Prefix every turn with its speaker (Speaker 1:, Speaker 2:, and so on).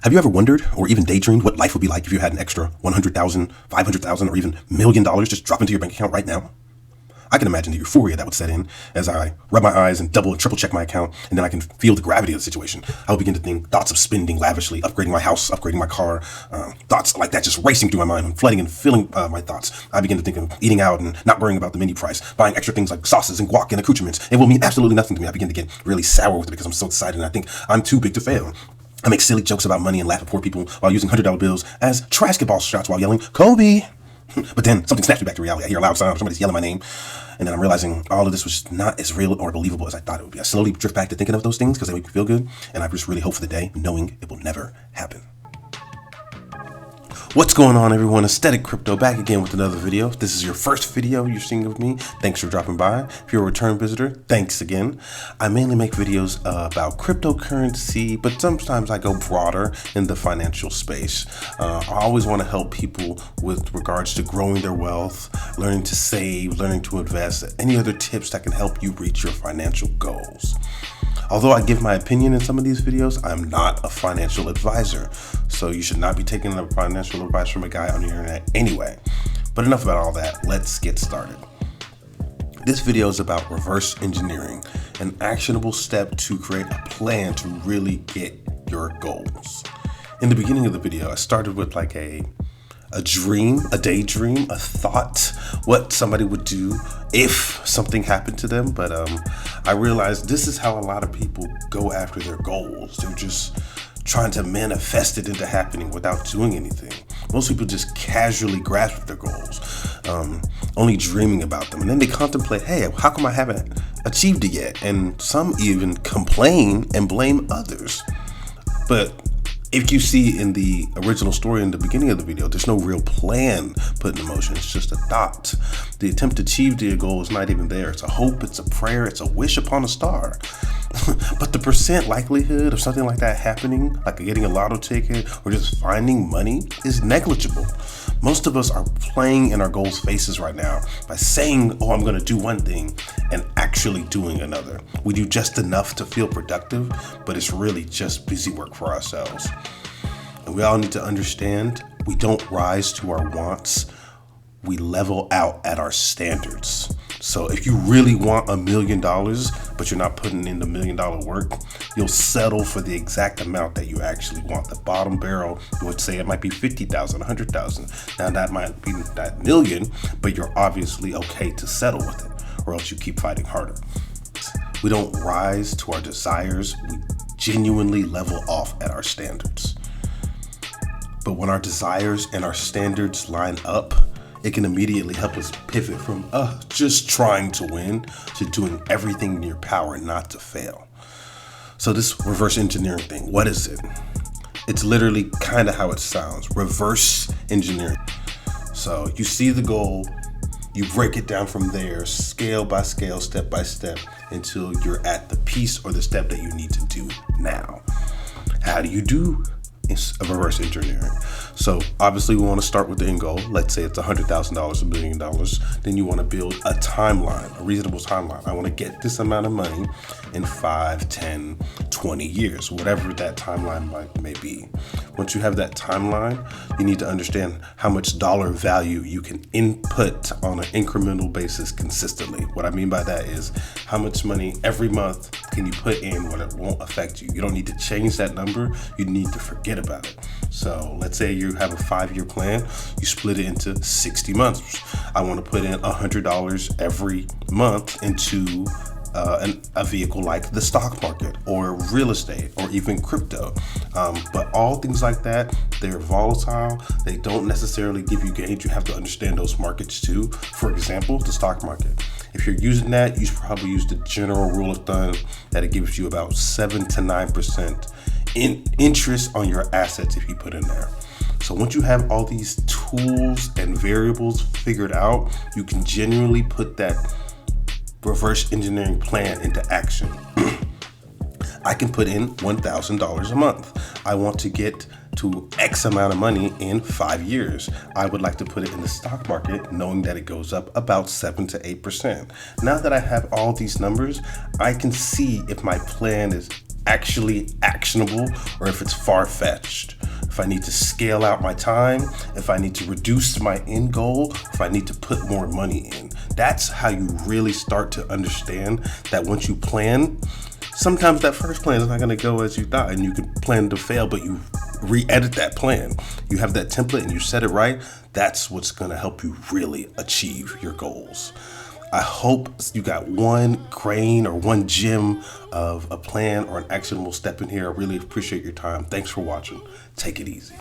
Speaker 1: Have you ever wondered or even daydreamed what life would be like if you had an extra 100,000, 500,000, or even $1,000,000 just drop into your bank account right now? I can imagine the euphoria that would set in as I rub my eyes and double and triple check my account, and then I can feel the gravity of the situation. I will begin to think thoughts of spending lavishly, upgrading my house, upgrading my car, thoughts like that just racing through my mind and flooding and filling my thoughts. I begin to think of eating out and not worrying about the menu price, buying extra things like sauces and guac and accoutrements. It will mean absolutely nothing to me. I begin to get really sour with it because I'm so excited and I think I'm too big to fail. I make silly jokes about money and laugh at poor people while using $100 bills as trash ball shots while yelling, Kobe! But then something snaps me back to reality. I hear a loud sound, somebody's yelling my name, and then I'm realizing all of this was not as real or believable as I thought it would be. I slowly drift back to thinking of those things because they make me feel good, and I just really hope for the day, knowing it will never happen. What's going on, everyone? Aesthetic Crypto back again with another video. If this is your first video you're seeing of me, thanks for dropping by. If you're a return visitor, thanks again. I mainly make videos about cryptocurrency, but sometimes I go broader in the financial space. I always want to help people with regards to growing their wealth, learning to save, learning to invest, any other tips that can help you reach your financial goals. Although I give my opinion in some of these videos, I'm not a financial advisor, so you should not be taking a financial advice from a guy on the internet anyway. But enough about all that, let's get started. This video is about reverse engineering, an actionable step to create a plan to really get your goals. In the beginning of the video, I started with like a dream, a daydream, a thought, what somebody would do if something happened to them. But I realized this is how a lot of people go after their goals. They're just trying to manifest it into happening without doing anything. Most people just casually grasp their goals, only dreaming about them. And then they contemplate, hey, how come I haven't achieved it yet? And some even complain and blame others. But if you see in the original story in the beginning of the video, there's no real plan put in motion. It's just a thought. The attempt to achieve your goal is not even there. It's a hope, it's a prayer, it's a wish upon a star. But the percent likelihood of something like that happening, like getting a lotto ticket or just finding money, is negligible. Most of us are playing in our goals' faces right now by saying, oh, I'm going to do one thing and actually doing another. We do just enough to feel productive, but it's really just busy work for ourselves. And we all need to understand we don't rise to our wants. We level out at our standards. So if you really want $1 million, but you're not putting in the $1 million work, you'll settle for the exact amount that you actually want. The bottom barrel, you would say it might be 50,000, 100,000. Now that might be that million, but you're obviously okay to settle with it, or else you keep fighting harder. We don't rise to our desires. We genuinely level off at our standards. But when our desires and our standards line up, it can immediately help us pivot from just trying to win to doing everything in your power not to fail. So this reverse engineering thing, what is it? It's literally kind of how it sounds, reverse engineering. So you see the goal, you break it down from there, scale by scale, step by step, until you're at the piece or the step that you need to do now. How do you do a reverse engineering? So obviously we want to start with the end goal. Let's say it's $100,000, $1 million. Then you want to build a timeline, a reasonable timeline. I want to get this amount of money in 5, 10, 20 years, whatever that timeline may be. Once you have that timeline, you need to understand how much dollar value you can input on an incremental basis consistently. What I mean by that is how much money every month can you put in when it won't affect you. You don't need to change that number. You need to forget about it. So let's say you have a 5-year plan, you split it into 60 months. I want to put in $100 every month into a vehicle like the stock market or real estate or even crypto. But all things like that, they're volatile. They don't necessarily give you gains. You have to understand those markets too. For example, the stock market. If you're using that, you should probably use the general rule of thumb that it gives you about 7 to 9% in interest on your assets if you put in there. So once you have all these tools and variables figured out, you can genuinely put that reverse engineering plan into action. I can put in $1,000 a month. I want to get to X amount of money in 5 years. I would like to put it in the stock market, knowing that it goes up about 7 to 8%. Now that I have all these numbers, I can see if my plan is actually actionable or if it's far-fetched. If I need to scale out my time, if I need to reduce my end goal, if I need to put more money in. That's how you really start to understand that once you plan, sometimes that first plan is not going to go as you thought, and you could plan to fail, but you re-edit that plan. You have that template and you set it right. That's what's going to help you really achieve your goals. I hope you got one grain or one gem of a plan or an actionable step in here. I really appreciate your time. Thanks for watching. Take it easy.